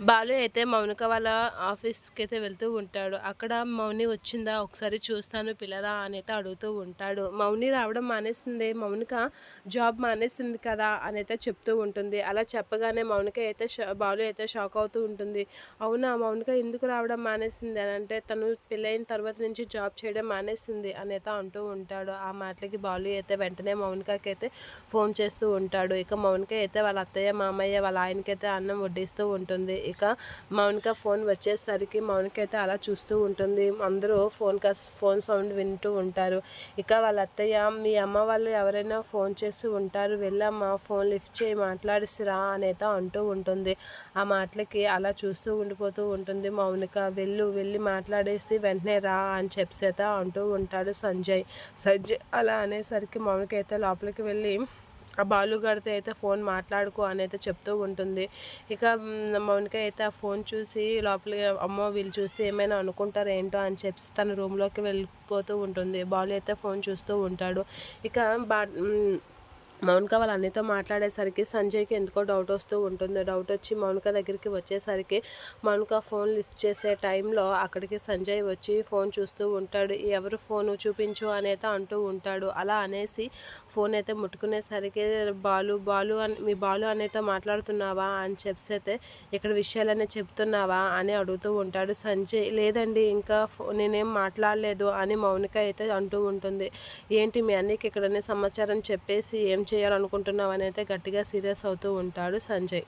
బాలు అయితే మౌనిక వాళ్ళ ఆఫీస్‌కైతే వెళ్తూ ఉంటాడు. అక్కడ మౌని వచ్చిందా? ఒకసారి చూస్తాను పిలరా అనైతే అడుగుతూ ఉంటాడు. మౌని రావడం మానేసిందే, మౌనిక జాబ్ మానేసింది కదా! అనైతే చెప్తూ ఉంటుంది. అలా చెప్పగానే మౌనిక అయితే బాలు అయితే షాక్ అవుతూ ఉంటుంది. అవునా! మౌనిక ఎందుకు రావడం మానేసింది అనంటే, తను పెళ్ళైన తర్వాత నుంచి జాబ్ చేయడం మానేసింది అనైతే అంటూ ఉంటాడు. ఆ మాటలకి బాలు అయితే వెంటనే మౌనికకైతే ఫోన్ చేస్తూ ఉంటాడు. ఇక మౌనిక అయితే వాళ్ళ అత్తయ్య, మామయ్య వాళ్ళ ఆయనకైతే అన్నం వడ్డిస్తూ ఉంటుంది. ఇక మౌనిక ఫోన్ వచ్చేసరికి మౌనిక అయితే అలా చూస్తూ ఉంటుంది. అందరూ ఫోన్ సౌండ్ వింటూ ఉంటారు. ఇక వాళ్ళ అత్తయ్య, మీ అమ్మ వాళ్ళు ఎవరైనా ఫోన్ చేసి ఉంటారు, వెళ్ళమ్మా ఫోన్ లిఫ్ట్ చేయి మాట్లాడిసిరా అనైతే అంటూ ఉంటుంది. ఆ మాటలకి అలా చూస్తూ ఉండిపోతూ ఉంటుంది మౌనిక. వెళ్ళి మాట్లాడేసి వెంటనే రా అని చెప్పేసి అంటూ ఉంటాడు సంజయ్. అలా అనేసరికి మౌనిక అయితే లోపలికి వెళ్ళి ఆ బాలుగాడితో అయితే ఫోన్ మాట్లాడుకో అని అయితే చెప్తూ ఉంటుంది. ఇక మౌనిక అయితే ఆ ఫోన్ చూసి లోపలికి, అమ్మో వీళ్ళు చూస్తే ఏమైనా అనుకుంటారు ఏంటో అని చెప్పి తన రూమ్లోకి వెళ్ళిపోతూ ఉంటుంది. బాలు అయితే ఫోన్ చూస్తూ ఉంటాడు. ఇక మౌనిక వాళ్ళ అన్నయ్యతో మాట్లాడేసరికి సంజయ్‌కి ఎందుకో డౌట్ వస్తూ ఉంటుంది. డౌట్ వచ్చి మౌనిక దగ్గరికి వచ్చేసరికి మౌనిక ఫోన్ లిఫ్ట్ చేసే టైంలో అక్కడికి సంజయ్ వచ్చి ఫోన్ చూస్తూ ఉంటాడు. ఎవరు ఫోను చూపించు అనైతే అంటూ ఉంటాడు. అలా అనేసి ఫోన్ అయితే ముట్టుకునేసరికి బాలు అని, మీ బాలు అన్నయ్యతో మాట్లాడుతున్నావా అని చెప్పేసైతే, ఇక్కడ విషయాలన్నీ చెప్తున్నావా అని అడుగుతూ ఉంటాడు సంజయ్. లేదండి ఇంకా నేనేం మాట్లాడలేదు అని మౌనిక అయితే అంటూ ఉంటుంది. ఏంటి మీ అన్నయ్యకి ఇక్కడనే సమాచారం చెప్పేసి ఏం చేయాలనుకుంటున్నావు అని అయితే గట్టిగా సీరియస్ అవుతూ ఉంటాడు సంజయ్.